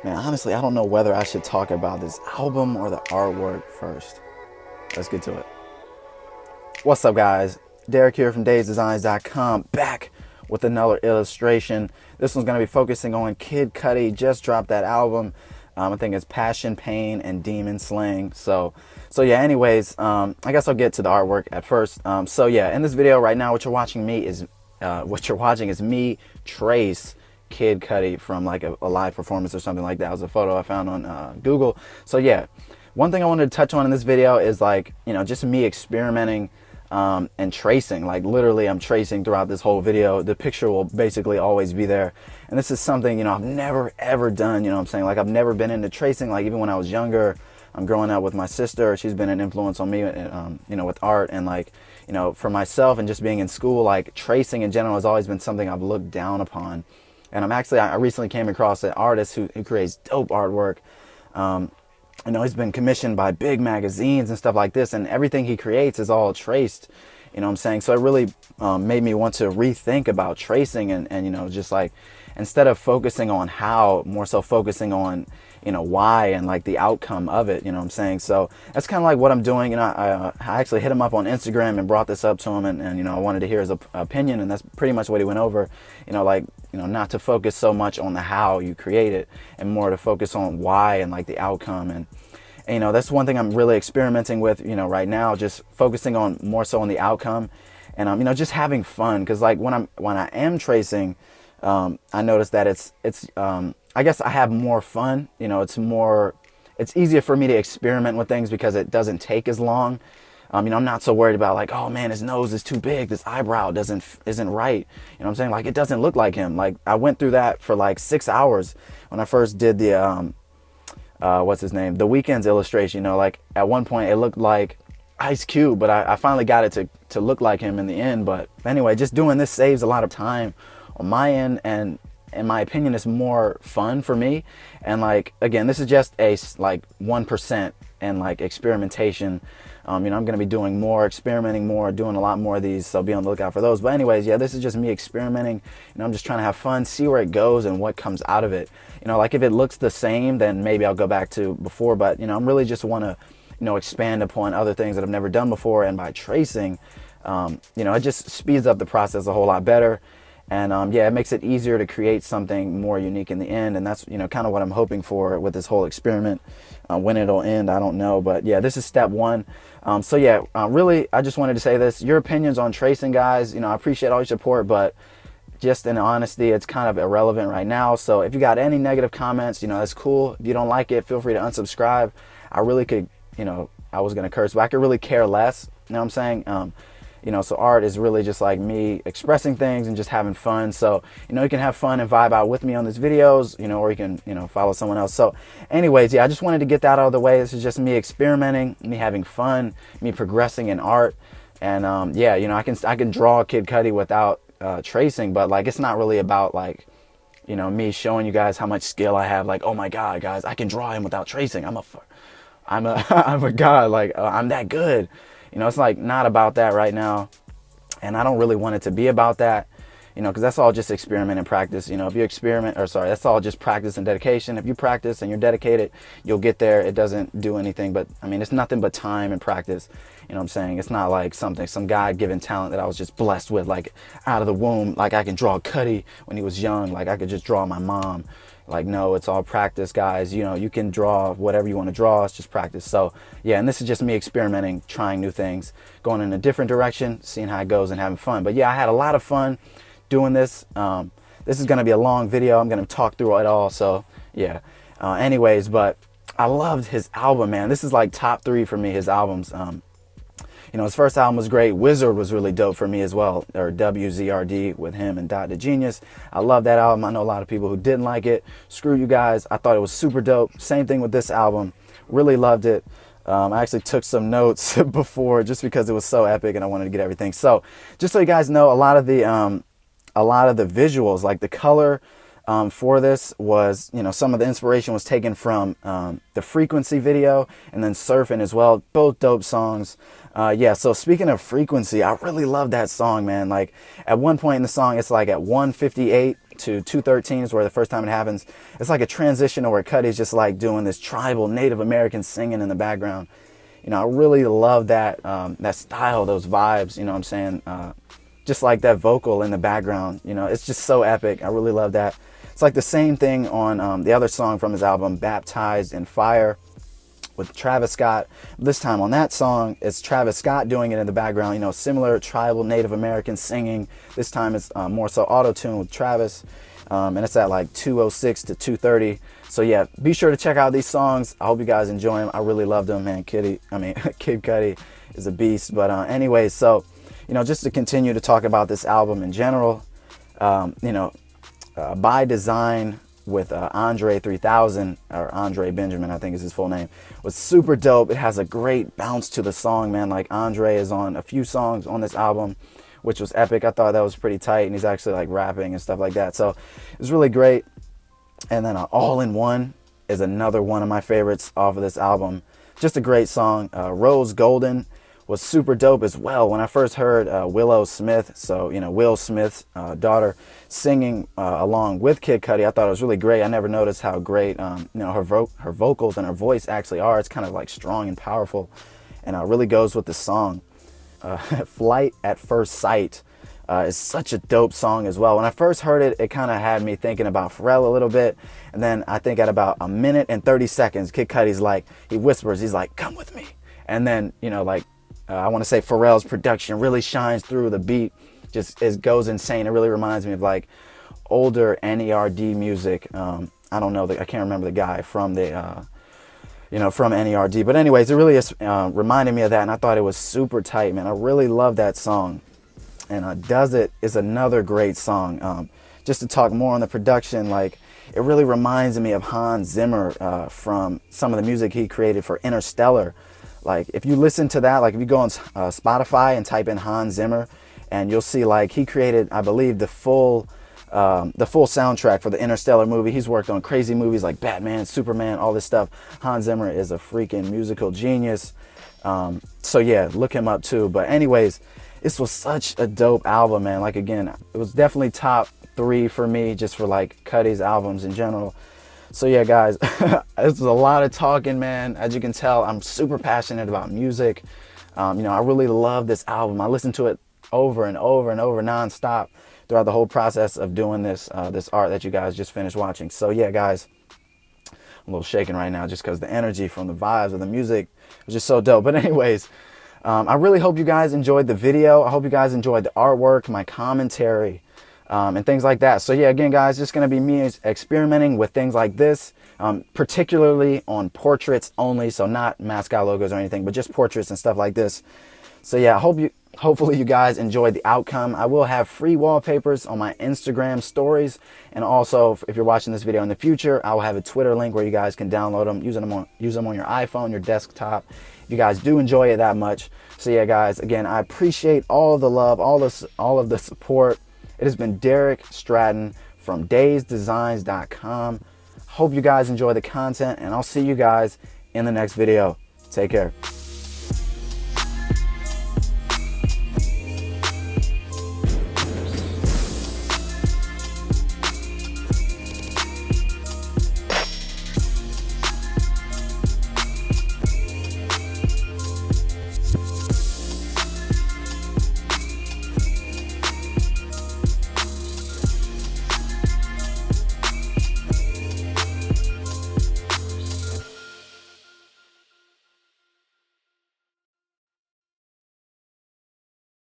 Man, honestly, I don't know whether I should talk about this album or the artwork first. Let's get to it. What's up, guys? Derrick here from DaseDesigns.com, back with another illustration. This one's going to be focusing on Kid Cudi. Just dropped that album. I think it's Passion, Pain, and Demon Slayin. So yeah, anyways, I guess I'll get to the artwork at first. So yeah, in this video right now, what you're watching is me trace Kid Cudi from like a live performance or something like that. It was a photo I found on Google. So yeah, one thing I wanted to touch on in this video is like, just me experimenting and tracing. Like literally I'm tracing throughout this whole video. The picture will basically always be there. And this is something, I've never ever done, what I'm saying? Like I've never been into tracing. Like even when I was younger, I'm growing up with my sister. She's been an influence on me, with art and like, for myself and just being in school, like tracing in general has always been something I've looked down upon. And I recently came across an artist who creates dope artwork. He's been commissioned by big magazines and stuff like this, and everything he creates is all traced, what I'm saying? So it really made me want to rethink about tracing and just like, instead of focusing on how, more so focusing on, why and like the outcome of it, what I'm saying? So that's kind of like what I'm doing. I actually hit him up on Instagram and brought this up to him and I wanted to hear his opinion, and that's pretty much what he went over, not to focus so much on the how you create it and more to focus on why and like the outcome. And that's one thing I'm really experimenting with, right now, just focusing on more so on the outcome and, just having fun. Cause like when I am tracing, I notice that it's I guess I have more fun, it's easier for me to experiment with things because it doesn't take as long. I'm not so worried about like, oh man, his nose is too big, this eyebrow isn't right. What I'm saying? Like it doesn't look like him. Like I went through that for like 6 hours when I first did the, what's his name? The Weeknd's illustration, like at one point it looked like Ice Cube, but I finally got it to look like him in the end. But anyway, just doing this saves a lot of time on my end, and in my opinion, it's more fun for me. And like, again, this is just a like 1% and like experimentation. I'm going to be doing more, experimenting more, doing a lot more of these. So be on the lookout for those. But anyways, yeah, this is just me experimenting. I'm just trying to have fun, see where it goes and what comes out of it. Like if it looks the same, then maybe I'll go back to before. But, I'm really just want to, expand upon other things that I've never done before. And by tracing, it just speeds up the process a whole lot better. And yeah, it makes it easier to create something more unique in the end. And that's, kind of what I'm hoping for with this whole experiment. When it'll end, I don't know. But yeah, this is step one. So yeah, really, I just wanted to say this. Your opinions on tracing, guys, I appreciate all your support, but just in honesty, it's kind of irrelevant right now. So if you got any negative comments, that's cool. If you don't like it, feel free to unsubscribe. I really could, I was going to curse, but I could really care less. You know what I'm saying? So art is really just like me expressing things and just having fun. So, you can have fun and vibe out with me on these videos, or you can, follow someone else. So anyways, yeah, I just wanted to get that out of the way. This is just me experimenting, me having fun, me progressing in art. And, yeah, I can draw Kid Cudi without tracing, but like, it's not really about like, me showing you guys how much skill I have. Like, oh my God, guys, I can draw him without tracing. I'm a god. Like, I'm that good. It's like not about that right now. And I don't really want it to be about that, because that's all just experiment and practice. If you experiment, that's all just practice and dedication. If you practice and you're dedicated, you'll get there. It doesn't do anything but, it's nothing but time and practice. What I'm saying? It's not like some God-given talent that I was just blessed with, like out of the womb. Like I can draw Cudi when he was young. Like I could just draw my mom. Like, no, it's all practice, guys. You can draw whatever you want to draw. It's just practice. So, yeah, and this is just me experimenting, trying new things, going in a different direction, seeing how it goes and having fun. But, yeah, I had a lot of fun doing this. This is going to be a long video. I'm going to talk through it all. So, yeah. Anyways, but I loved his album, man. This is like top 3 for me, his albums. His first album was great. Wizard was really dope for me as well, or WZRD with him and Dot the Genius. I love that album. I know a lot of people who didn't like it. Screw you guys. I thought it was super dope. Same thing with this album. Really loved it. I actually took some notes before just because it was so epic and I wanted to get everything. So just so you guys know, a lot of the visuals, like the color, for this was, some of the inspiration was taken from the Frequency video and then Surfin as well. Both dope songs. Yeah, so speaking of Frequency, I really love that song, man. Like at one point in the song, it's like at 158 to 213 is where the first time it happens. It's like a transition to where Cudi's just like doing this tribal Native American singing in the background. You know, I really love that that style, those vibes, you know what I'm saying? Just like that vocal in the background, you know, it's just so epic. I really love that. It's like the same thing on the other song from his album, Baptized in Fire, with Travis Scott. This time on that song, it's Travis Scott doing it in the background, you know, similar tribal Native American singing. This time it's more so auto-tune with Travis. And it's at like 206 to 230. So yeah, be sure to check out these songs. I hope you guys enjoy them. I really loved them, man. Kid Cudi is a beast. But anyways, so, you know, just to continue to talk about this album in general, you know, By Design with Andre 3000, or Andre Benjamin, I think is his full name, was super dope. It has a great bounce to the song, man. Like, Andre is on a few songs on this album, which was epic. I thought that was pretty tight, and he's actually like rapping and stuff like that. So it was really great. And then All in One is another one of my favorites off of this album. Just a great song. Rose Golden was super dope as well. When I first heard Willow Smith, so, you know, Will Smith's daughter, singing along with Kid Cudi, I thought it was really great. I never noticed how great, you know, her vocals and her voice actually are. It's kind of like strong and powerful, and really goes with the song. Flight at First Sight is such a dope song as well. When I first heard it, it kind of had me thinking about Pharrel a little bit. And then I think at about a minute and 30 seconds, Kid Cudi's like, he whispers, he's like, come with me. And then, you know, like, I want to say Pharrell's production really shines through. The beat just goes insane. It really reminds me of like older NERD music. I don't know, I can't remember the guy from the, you know, from NERD. But anyways, it really is reminded me of that, and I thought it was super tight, man. I really love that song. And Does It is another great song. Just to talk more on the production, like, it really reminds me of Hans Zimmer from some of the music he created for Interstellar. Like, if you listen to that, like if you go on Spotify and type in Hans Zimmer, and you'll see like he created, I believe, the full soundtrack for the Interstellar movie. He's worked on crazy movies like Batman, Superman, all this stuff. Hans Zimmer is a freaking musical genius. So yeah, look him up too. But anyways, this was such a dope album, man. Like, again, it was definitely top 3 for me, just for like Cudi's albums in general. So yeah, guys, this was a lot of talking, man. As you can tell, I'm super passionate about music. You know, I really love this album. I listened to it over and over and over nonstop throughout the whole process of doing this this art that you guys just finished watching. So yeah, guys, I'm a little shaken right now just because the energy from the vibes of the music was just so dope. But anyways, I really hope you guys enjoyed the video. I hope you guys enjoyed the artwork, my commentary, and things like that. So yeah, again, guys, just going to be me experimenting with things like this, particularly on portraits only. So not mascot logos or anything, but just portraits and stuff like this. So yeah, hopefully you guys enjoyed the outcome. I will have free wallpapers on my Instagram stories. And also, if you're watching this video in the future, I will have a Twitter link where you guys can download them, use them on your iPhone, your desktop, if you guys do enjoy it that much. So yeah, guys, again, I appreciate all of the love, all of the support. It has been Derrick Stratton from DaseDesigns.com. Hope you guys enjoy the content, and I'll see you guys in the next video. Take care.